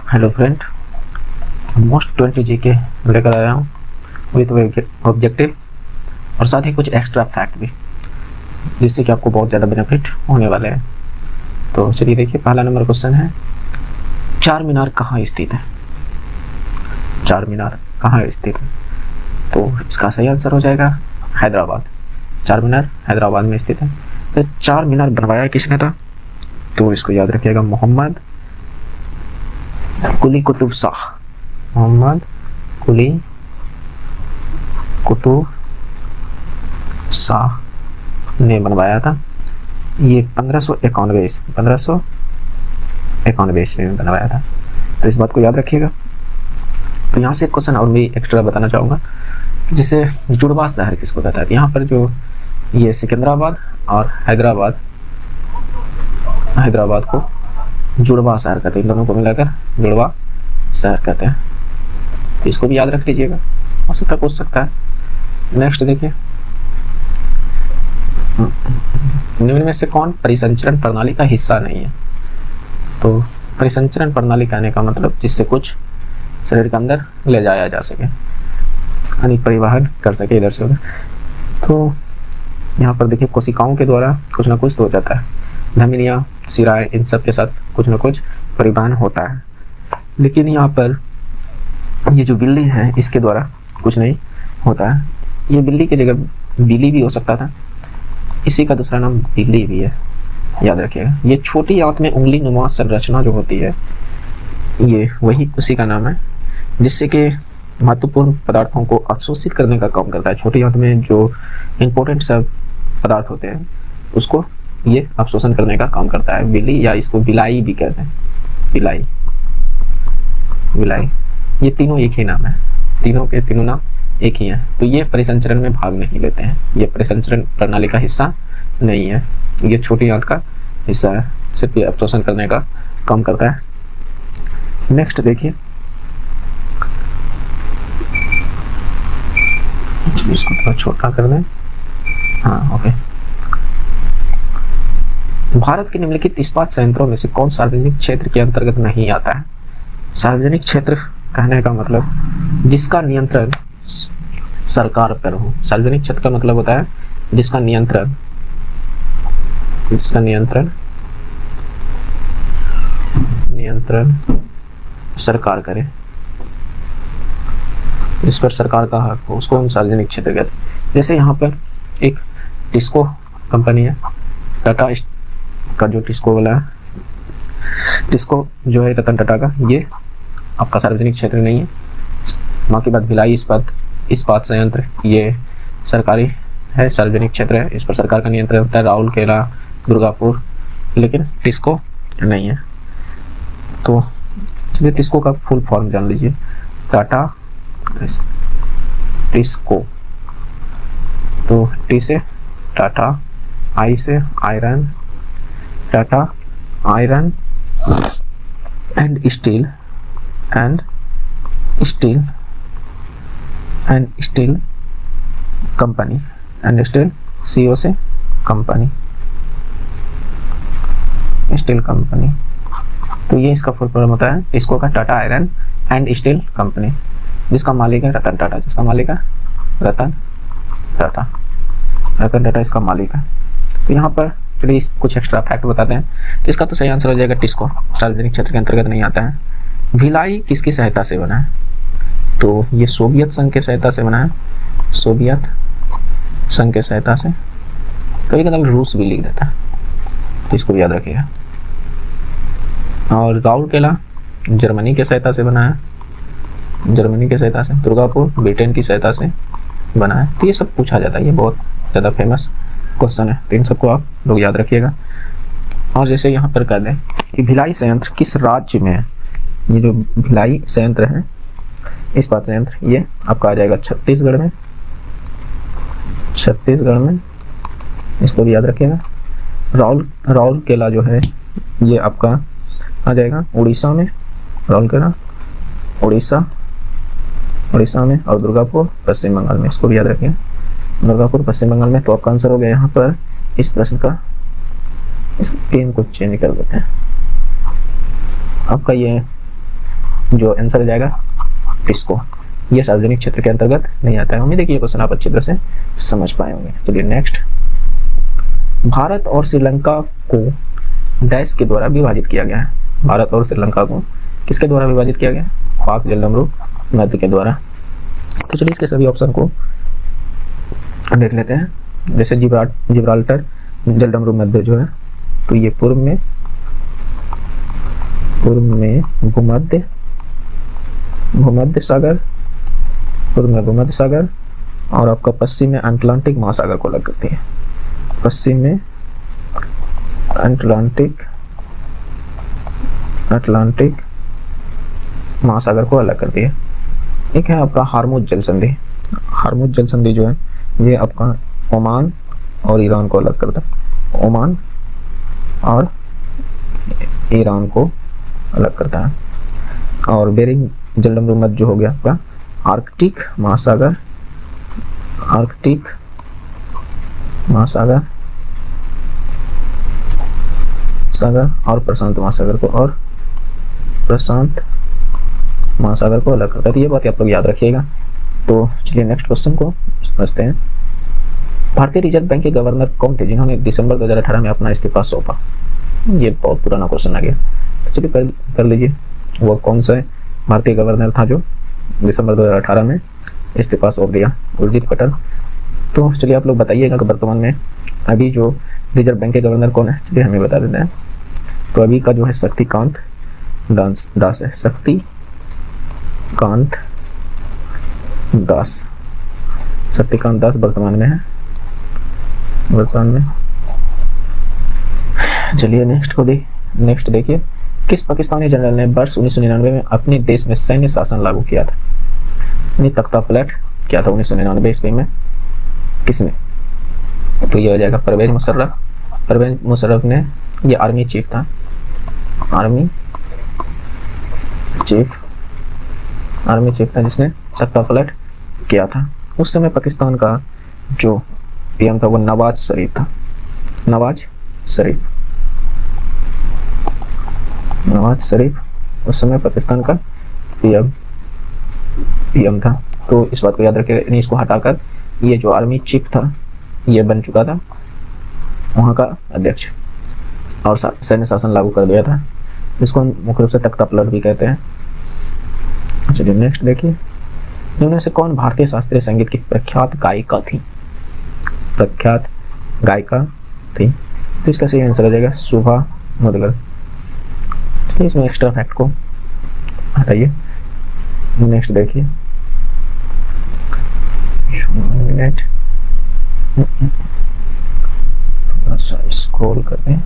Hello friend, most 20 जी के लेकर आया हूँ विथ ऑब्जेक्टिव और साथ ही कुछ एक्स्ट्रा फैक्ट भी, जिससे कि आपको बहुत ज़्यादा बेनिफिट होने वाले हैं। तो चलिए देखिए, पहला नंबर क्वेश्चन है, चार मीनार कहाँ स्थित है? चार मीनार कहाँ स्थित है? तो इसका सही आंसर हो जाएगा हैदराबाद। चार मीनार हैदराबाद में स्थित है। तो चार मीनार बनवाया किसने था? तो इसको याद रखिएगा, मोहम्मद कुली कुतुब शाह। मोहम्मद कुली कुतुब शाह ने बनवाया था। ये 1591 ईस्वी में बनवाया था। तो इस बात को याद रखिएगा। तो यहाँ से एक क्वेश्चन और भी एक्स्ट्रा बताना चाहूँगा, जिसे जुड़वा शहर किसको कहता है। यहाँ पर जो ये सिकंदराबाद और हैदराबाद को जुड़वा शहर कहते हैं। इन दोनों को मिलाकर जुड़वा शहर कहते हैं। तो इसको भी याद रख लीजिएगा, हो सकता है पूछ सकता है। नेक्स्ट देखिए, निम्न में से कौन परिसंचरण प्रणाली का हिस्सा नहीं है? तो परिसंचरण प्रणाली कहने का मतलब जिससे कुछ शरीर के अंदर ले जाया जा सके, यानी परिवहन कर सके इधर से उधर। तो यहाँ पर देखिए, कोशिकाओं के द्वारा कुछ ना कुछ तो हो जाता है। धमनियाँ, सिराएं, इन सब के साथ कुछ ना कुछ परिवहन होता है। लेकिन यहाँ पर ये जो बिल्ली है, इसके द्वारा कुछ नहीं होता है। ये बिल्ली की जगह बिल्ली भी हो सकता था। इसी का दूसरा नाम बिल्ली भी है, याद रखिएगा। ये छोटी आंत में उंगली नुमा संरचना जो होती है, ये वही उसी का नाम है, जिससे कि महत्वपूर्ण पदार्थों को अवशोषित करने का काम करता है। छोटी आंत में जो इंपॉर्टेंट सब पदार्थ होते हैं, उसको ये अवशोषण करने का काम करता है बिल्ली, या इसको बिलाई भी कहते हैं। बिलाई, ये तीनों एक ही नाम है। तीनों के तीनों नाम एक ही है। तो ये परिसंचरण में भाग नहीं लेते हैं। ये परिसंचरण प्रणाली का हिस्सा नहीं है। ये छोटी आंत का हिस्सा है, सिर्फ ये अवशोषण करने का काम करता है। नेक्स्ट देखिए, इसको थोड़ा छोटा कर दें। हाँ, ओके। भारत के निम्नलिखित इस्पात संयंत्रों में से कौन सार्वजनिक क्षेत्र के अंतर्गत नहीं आता है? सार्वजनिक क्षेत्र कहने का मतलब जिसका नियंत्रण सरकार पर हो। सार्वजनिक क्षेत्र का मतलब होता है जिसका नियंत्रण सरकार करे, जिस पर सरकार का हक हो, उसको हम सार्वजनिक क्षेत्र कहते हैं। जैसे यहाँ पर एक टिस्को कंपनी है, टाटा का जो टिस्को वाला है, टिस्को जो है रतन टाटा का, ये आपका सार्वजनिक क्षेत्र नहीं है। बाकी बात भिलाई इस्पात संयंत्र, ये सरकारी है, सार्वजनिक क्षेत्र है। इस पर सरकार का नियंत्रण होता है। राउरकेला, दुर्गापुर, लेकिन टिस्को नहीं है। तो चलिए टिस्को का फुल फॉर्म जान लीजिए, टाटा टिस्को। तो टी से टाटा, आई से iron, Tata iron and steel company, and steel CO से कंपनी, स्टील कंपनी। तो ये इसका फुल फॉर्म होता है इसको का Tata iron and steel company, जिसका मालिक है रतन टाटा। जिसका मालिक है रतन टाटा इसका मालिक है। तो यहाँ पर चलिए कुछ एक्स्ट्रा फैक्ट बताते हैं। तो इसका तो सही आंसर हो जाएगा टिस्को, सार्वजनिक क्षेत्र के अंतर्गत नहीं आता है। भिलाई किसकी सहायता से बना है? तो ये सोवियत संघ के सहायता से बना है, सोवियत संघ के सहायता से। कभी कभी रूस भी लिख देता है, तो इसको याद रखिएगा। और राउरकेला जर्मनी के सहायता से बना है, जर्मनी के सहायता से। दुर्गापुर ब्रिटेन की सहायता से बना है। तो ये सब पूछा जाता है, ये बहुत ज़्यादा फेमस क्वेश्चन है। तो इन सबको आप लोग याद रखिएगा। और जैसे यहाँ पर कह दें कि भिलाई संयंत्र किस राज्य में है? ये जो भिलाई संयंत्र है, इस्पात संयंत्र, ये आपका आ जाएगा छत्तीसगढ़ में। इसको भी याद रखिएगा। राउरकेला जो है, ये आपका आ जाएगा उड़ीसा में। राउरकेला उड़ीसा में, और दुर्गापुर पश्चिम बंगाल में। इसको भी याद रखिए, दुर्गापुर पश्चिम बंगाल में। तो आपका आंसर हो गया यहाँ पर इस प्रश्न का। इस पेन को चेंज कर देते हैं। आपका ये जो आंसर हो जाएगा टिस्को, ये सार्वजनिक क्षेत्र के अंतर्गत नहीं आता है। उम्मीद है कि ये क्वेश्चन आप अच्छी तरह से समझ पाए होंगे। चलिए नेक्स्ट, भारत और श्रीलंका को डैश के द्वारा विभाजित किया गया है। भारत और श्रीलंका को किसके द्वारा विभाजित किया गया? पाक जलडमरू मध्य के द्वारा। तो चलिए इसके सभी ऑप्शन को देख लेते हैं। जैसे जिब्राल्टर जलडमरू मध्य जो है, तो ये पूर्व में भूमध्य सागर, पूर्व में भूमध्य सागर, और आपका पश्चिम में अटलांटिक महासागर को अलग करती है। पश्चिम में अटलांटिक महासागर को अलग करती है। एक है आपका हार्मुज जल संधि। हार्मुज जल संधि जो है ये आपका ओमान और ईरान को अलग करता है। ओमान और ईरान को अलग करता है। और बेरिंग जलडमरू मध्य जो हो गया आपका आर्कटिक महासागर और प्रशांत महासागर को अलग करता है। तो ये बात आप लोग याद रखिएगा। तो चलिए नेक्स्ट क्वेश्चन को समझते हैं। भारतीय रिजर्व बैंक के गवर्नर कौन थे जिन्होंने दिसंबर 2018 में अपना इस्तीफा सौंपा? ये बहुत पुराना क्वेश्चन आ गया। तो चलिए कर लीजिए, वो कौन सा भारतीय गवर्नर था जो दिसंबर 2018 में इस्तीफा सौंप दिया? उर्जित पटेल। तो चलिए आप लोग बताइएगा कि वर्तमान में अभी जो रिजर्व बैंक के गवर्नर कौन है? चलिए हमें बता देते हैं। तो अभी का जो है शक्तिकांत दास है। शक्तिकांत दास वर्तमान में है। चलिए नेक्स्ट देखिए, किस पाकिस्तानी जनरल ने वर्ष 1999 में अपने देश में सैन्य शासन लागू किया था? यानी तख्ता पलट किया था 1999 ईस्वी में, किसने? तो ये हो जाएगा परवेज मुशर्रफ। परवेज मुशर्रफ ने, ये आर्मी चीफ था, आर्मी चीफ था जिसने तख्ता पलट किया था। उस समय पाकिस्तान का जो पीएम था वो नवाज शरीफ उस समय पाकिस्तान का पीएम था। तो इस बात को याद रखिएगा। इसको हटाकर ये जो आर्मी चीफ था ये बन चुका था वहाँ का अध्यक्ष, और सैन्य शासन लागू कर दिया था, जिसको हम मुख्य रूप से तख्ता पलट भी कहते हैं। चलिए नेक्स्ट देखिए, इनमें से कौन भारतीय शास्त्रीय संगीत की प्रख्यात गायिका थी? तो इसका सही आंसर हो जाएगा शुभा मुदगल। इसमें एक्स्ट्रा फैक्ट को हटाइए। नेक्स्ट देखिए, मिनट थोड़ा सा स्क्रॉल करते हैं,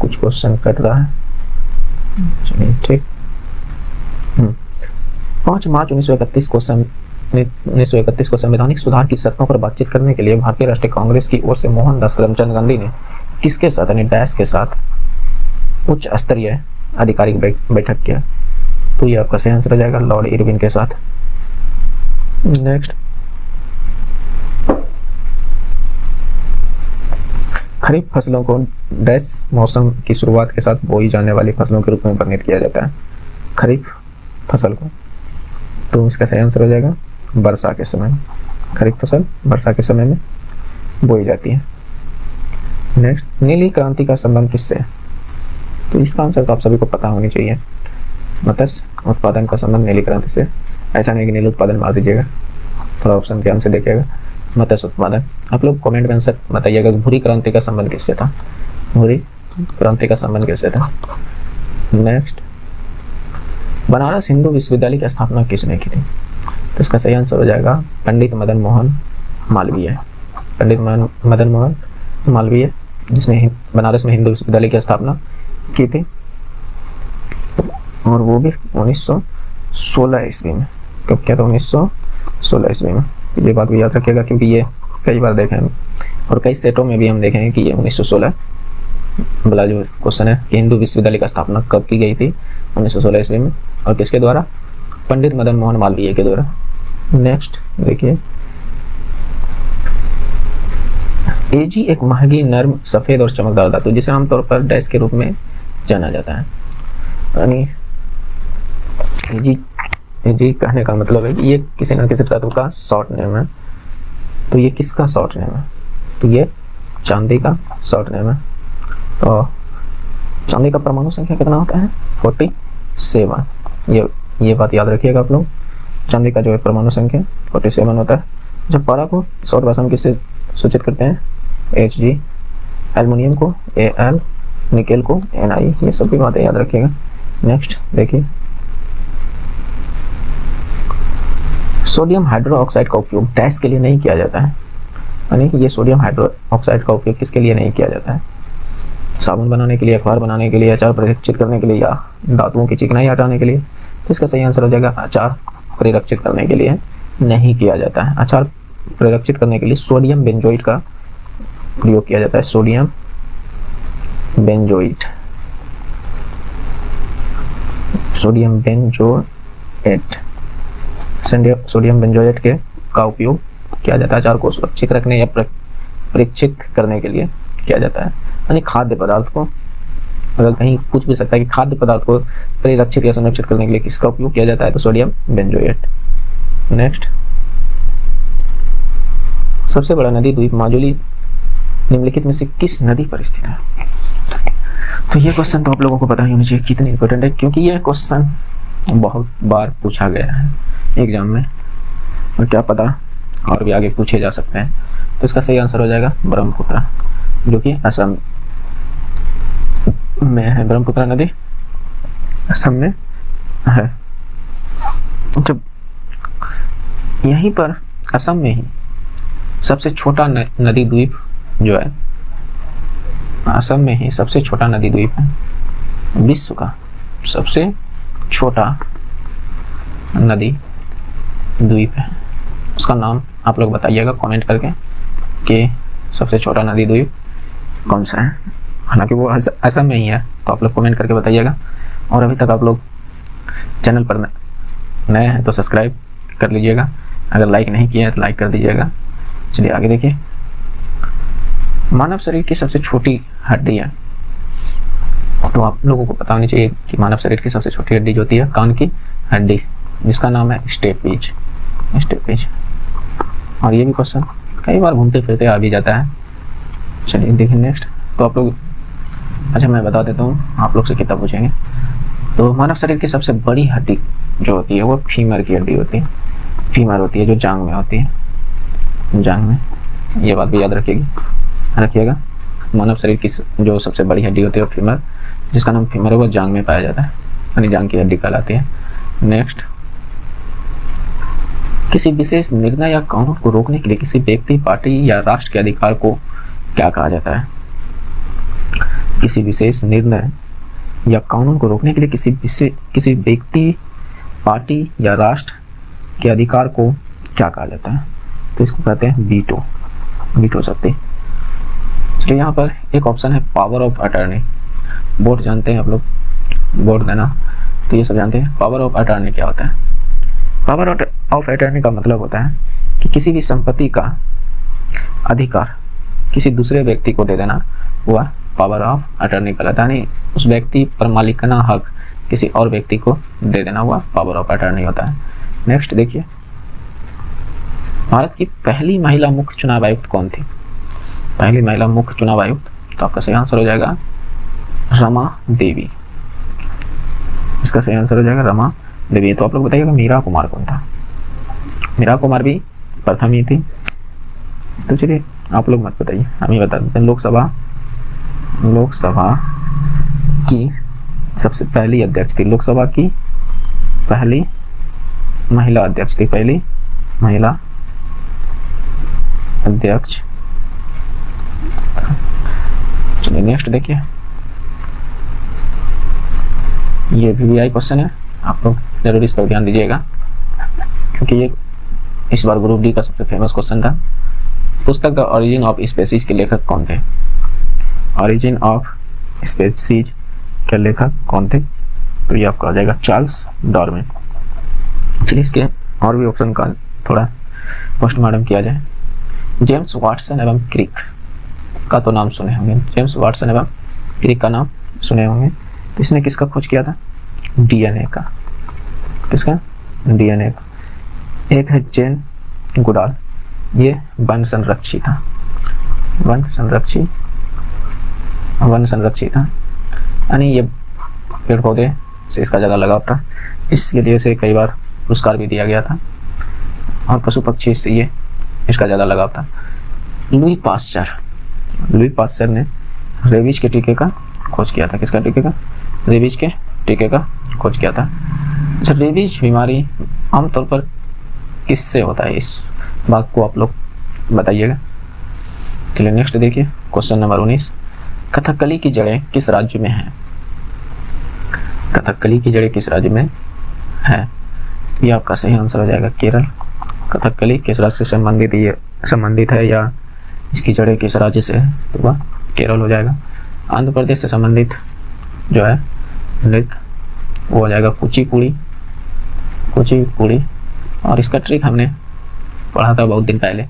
कुछ क्वेश्चन कट रहा है। चलिए ठीक। 5 मार्च 1931 को संवैधानिक सुधार की शर्तों पर बातचीत करने के लिए भारतीय राष्ट्रीय कांग्रेस की ओर से मोहनदास करमचंद गांधी ने किसके साथ, यानी डैश के साथ उच्च स्तरीय आधिकारिक बैठक किया? तो ये आपका सही आंसर हो जाएगा लॉर्ड इरविन के साथ। नेक्स्ट, खरीफ फसलों को डैश मौसम की शुरुआत के साथ बोई जाने वाली फसलों के रूप में वर्णित किया जाता है? खरीफ फसल को, तो इसका सही आंसर हो जाएगा वर्षा के समय। खरीफ फसल वर्षा के समय में बोई जाती है। नेक्स्ट, नीली क्रांति का संबंध किससे है? तो इसका आंसर तो आप सभी को पता होनी चाहिए। मत्स्य उत्पादन का संबंध नीली क्रांति से। ऐसा नहीं कि नील उत्पादन मार दीजिएगा, थोड़ा ऑप्शन ध्यान से देखिएगा। मत्स्य उत्पादन, आप लोग कमेंट में आंसर बताइएगा। भूरी क्रांति का संबंध किससे था? भूरी क्रांति का संबंध किससे था? नेक्स्ट, बनारस हिंदू विश्वविद्यालय की स्थापना किसने की थी? तो इसका सही आंसर हो जाएगा पंडित मदन मोहन मालवीय। पंडित मदन मोहन मालवीय, जिसने बनारस में हिंदू विश्वविद्यालय की स्थापना की थी, और वो भी 1916 ईस्वी में। कब किया था? 1916 ईस्वी में। ये बात भी याद रखिएगा, क्योंकि ये कई बार देखे हैं और कई सेटों में भी हम देखे हैं कि ये 1916 वाला जो क्वेश्चन है कि हिंदू विश्वविद्यालय की स्थापना कब की गई थी? 1916 ईस्वी में। और किसके द्वारा? पंडित मदन मोहन मालवीय के द्वारा। नेक्स्ट देखिए, एजी एक महंगी, नर्म, सफेद और चमकदार धातु जिसे आमतौर पर डैश के रूप में जाना जाता है। यानी जी कहने का मतलब है कि ये किसी न किसी तत्व का शॉर्ट नेम है। तो ये किसका शॉर्ट नेम है? तो ये चांदी का शॉर्ट नेम है। तो चांदी का परमाणु संख्या कितना होता है? 47। ये बात याद रखिएगा आप लोग। चांदी का जो है परमाणु संख्या 47 होता है। जब पारा को शॉर्ट भाषा में किससे सूचित करते हैं? Hg, एल्युमिनियम को Al, निकेल को Ni। ये सब भी बातें याद रखिएगा। नेक्स्ट देखिए, सोडियम हाइड्रोक्साइड का उपयोग डैश के लिए नहीं किया जाता है। यानी ये सोडियम हाइड्रोक्साइड का उपयोग किसके लिए नहीं किया जाता है? साबुन बनाने के लिए, अखबार बनाने के लिए, अचार परिरक्षित करने के लिए, या धातुओं की चिकनाई हटाने के लिए। तो इसका सही आंसर हो जाएगा अचार परिरक्षित करने के लिए नहीं किया जाता है। अचार परिरक्षित करने के लिए सोडियम बेंजोइट का प्रयोग किया जाता है। सोडियम बेंजोइट, सोडियम बेंजोएट के का उपयोग किया जाता है अचार को सुरक्षित रखने या परीक्षित करने के लिए किया जाता है। यानी खाद्य पदार्थ को, अगर कहीं पूछ भी सकता है कि खाद्य पदार्थ को परिरक्षित या संरक्षित करने के लिए किसका उपयोग किया जाता है, तो सोडियम बेंजोएट। नेक्स्ट, सबसे बड़ा नदी द्वीप माजुली निम्नलिखित में से किस नदी पर स्थित है? तो ये क्वेश्चन तो आप लोगों को पता ही होना चाहिए कितनी इंपॉर्टेंट है, क्योंकि ये क्वेश्चन बहुत बार पूछा गया है एग्जाम में, और क्या पता और भी आगे पूछे जा सकते हैं। तो इसका सही आंसर हो जाएगा ब्रह्मपुत्र, जो कि असम में है। ब्रह्मपुत्र नदी असम में है। जब यहीं पर असम में ही सबसे छोटा नदी द्वीप जो है, असम में ही सबसे छोटा नदी द्वीप है, विश्व का सबसे छोटा नदी द्वीप है। उसका नाम आप लोग बताइएगा कमेंट करके कि सबसे छोटा नदी द्वीप कौन सा है। हालांकि वो असम में ही है, तो आप लोग कमेंट करके बताइएगा। और अभी तक आप लोग चैनल पर नए हैं तो सब्सक्राइब कर लीजिएगा, अगर लाइक नहीं किया है तो लाइक कर दीजिएगा। चलिए आगे देखिए, मानव शरीर की सबसे छोटी हड्डी है। तो आप लोगों को पता होनी चाहिए कि मानव शरीर की सबसे छोटी हड्डी जो होती है कान की हड्डी, जिसका नाम है स्टेपेज। और ये भी क्वेश्चन कई बार घूमते फिरते आ भी जाता है। चलिए देखिए नेक्स्ट। तो आप लोग, अच्छा मैं बता देता हूँ आप लोग से कितना पूछेंगे। तो मानव शरीर की सबसे बड़ी हड्डी जो होती है वो फीमर की हड्डी होती है। फीमर होती है जो जांग में होती है, जांग में। ये बात भी याद रखिएगा। मानव शरीर की जो सबसे बड़ी हड्डी होती है वो फीमर, जिसका नाम फीमर है, वो जांग में पाया जाता है, यानी जांग की हड्डी कहलाती है। नेक्स्ट, किसी विशेष निर्णय या कानून को रोकने के लिए किसी व्यक्ति, पार्टी या राष्ट्र के अधिकार को क्या कहा जाता है? किसी विशेष निर्णय या कानून को रोकने के लिए किसी व्यक्ति, पार्टी या राष्ट्र के अधिकार को क्या कहा जाता है? तो इसको कहते हैं वीटो शक्ति। चलिए यहाँ पर एक ऑप्शन है पावर ऑफ अटर्नी। वोट जानते हैं आप लोग, वोट देना, तो ये सब जानते हैं। पावर ऑफ अटर्नी क्या होता है? पावर ऑफ अटर्नी का मतलब होता है कि किसी भी संपत्ति का अधिकार किसी दूसरे व्यक्ति को दे देना, वह पावर ऑफ अटर्नी कहलाता है। यानी उस व्यक्ति पर मालिकाना हक किसी और व्यक्ति को दे देना, हुआ पावर ऑफ अटर्नी होता है। नेक्स्ट देखिए, भारत की पहली महिला मुख्य चुनाव आयुक्त कौन थी? पहली महिला मुख्य चुनाव आयुक्त, तो आपका सही आंसर हो जाएगा रमा देवी। इसका सही आंसर हो जाएगा रमा देवी। तो आप लोग बताइएगा मीरा कुमार कौन था? मीरा कुमार भी प्रथम ही थी। तो चलिए आप लोग मत बताइए, हम ही बता देते हैं। लोकसभा की सबसे पहली अध्यक्ष थी, लोकसभा की पहली महिला अध्यक्ष थी, पहली महिला अध्यक्ष। चलिए नेक्स्ट देखिए, ये VVI क्वेश्चन है, आप लोग जरूर इस पर ध्यान दीजिएगा, क्योंकि ये इस बार ग्रुप डी का सबसे फेमस क्वेश्चन था। पुस्तक द ओरिजिन ऑफ स्पीसीज के लेखक कौन थे? ओरिजिन ऑफ स्पीसीज के लेखक कौन थे? तो ये आपका आ जाएगा चार्ल्स डार्विन। चलिए इसके और भी ऑप्शन का थोड़ा पोस्टमार्टम किया जाए। जेम्स वाटसन एवं क्रिक का तो नाम सुने होंगे, जेम्स वाटसन एवं क्रिक का नाम सुने होंगे। तो इसने किसका खोज किया था? डीएनए का। किसका? डीएनए का। एक है जेन गुडाल, ये वन संरक्षी था, वन संरक्षी था, यानी ये पेड़ पौधे से इसका ज़्यादा लगाव था, इसके लिए इसे कई बार पुरस्कार भी दिया गया था, और पशु पक्षी से ये इसका ज़्यादा लगाव था। लुई पास्चर ने रेबीज के टीके का खोज किया था। किसका टीके का? रेबीज के टीके का खोज किया था। अच्छा, रेबीज बीमारी आमतौर पर किससे होता है, इस बात को आप लोग बताइएगा। चलिए नेक्स्ट देखिए, क्वेश्चन नंबर 19, कथकली की जड़ें किस राज्य में हैं? कथकली की जड़ें किस राज्य में है? ये आपका सही आंसर हो जाएगा केरल। कथकली किस राज्य से संबंधित है या इसकी जड़ें किस राज्य से है? तो वह केरल हो जाएगा। आंध्र प्रदेश से संबंधित जो है नृत्य वो हो जाएगा कुचिपुड़ी। और इसका ट्रिक हमने पढ़ा था बहुत दिन पहले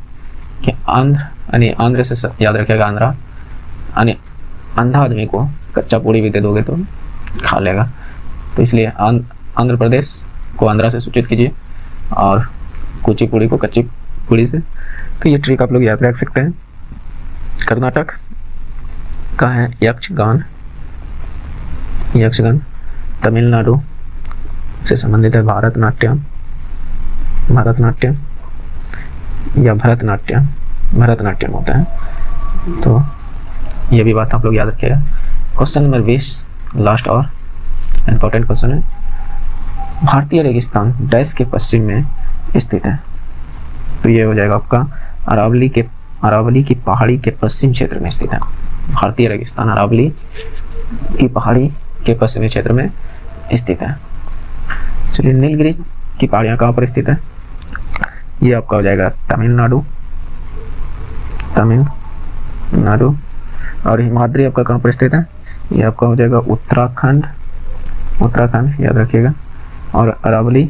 कि आंध्र से याद रखिएगा, आंध्रा यानी अंधा आदमी को कच्चा पूड़ी भी दे दोगे तो खा लेगा, तो इसलिए आंध्र प्रदेश को आंध्रा से सूचित कीजिए और कुचिपुड़ी को कच्ची पूड़ी से। तो ये ट्रिक आप लोग याद रख सकते हैं। कर्नाटक का है यक्षगान। तमिलनाडु से संबंधित है भरतनाट्यम या भरतनाट्यम होता है। तो ये भी बात आप लोग याद रखिएगा। क्वेश्चन नंबर 20 लास्ट और इम्पोर्टेंट क्वेश्चन है। भारतीय रेगिस्तान डैश के पश्चिम में स्थित है? तो ये हो जाएगा आपका अरावली की पहाड़ी के पश्चिम क्षेत्र में स्थित है। भारतीय रेगिस्तान अरावली की पहाड़ी के पश्चिमी क्षेत्र में स्थित है। चलिए, नीलगिरी की पहाड़ियाँ कहाँ पर स्थित है? ये आपका हो जाएगा तमिलनाडु। और हिमाद्री आपका कहाँ पर स्थित है? ये आपका हो जाएगा उत्तराखंड याद रखिएगा। और अरावली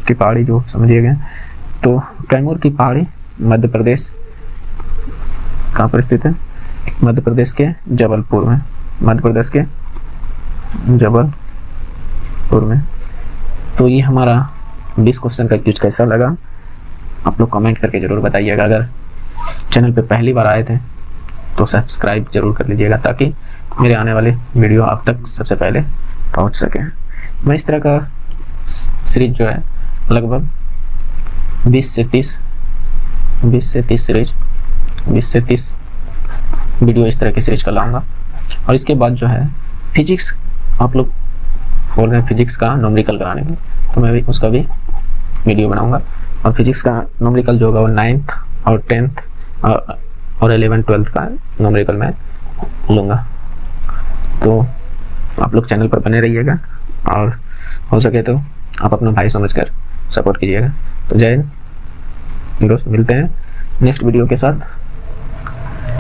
की पहाड़ी जो समझिएगा, तो कैमूर की पहाड़ी मध्य प्रदेश कहाँ पर स्थित है? मध्य प्रदेश के जबलपुर में। तो ये हमारा 20 क्वेश्चन का क्विज कैसा लगा आप लोग कमेंट करके ज़रूर बताइएगा। अगर चैनल पे पहली बार आए थे तो सब्सक्राइब जरूर कर लीजिएगा ताकि मेरे आने वाले वीडियो आप तक सबसे पहले पहुंच सके। मैं इस तरह का सीरीज जो है लगभग 20 से 30 वीडियो इस तरह की सीरीज का लाऊंगा। और इसके बाद जो है फिजिक्स, आप लोग बोल रहे हैं फिजिक्स का न्यूमेरिकल कराने में, तो मैं भी उसका भी वीडियो बनाऊंगा। और फिजिक्स का न्यूमेरिकल जो होगा वो 9th और 10th और 11th 12th का न्यूमेरिकल मैं लूँगा। तो आप लोग चैनल पर बने रहिएगा और हो सके तो आप अपना भाई समझकर सपोर्ट कीजिएगा। तो जय हिंद दोस्त, मिलते हैं नेक्स्ट वीडियो के साथ।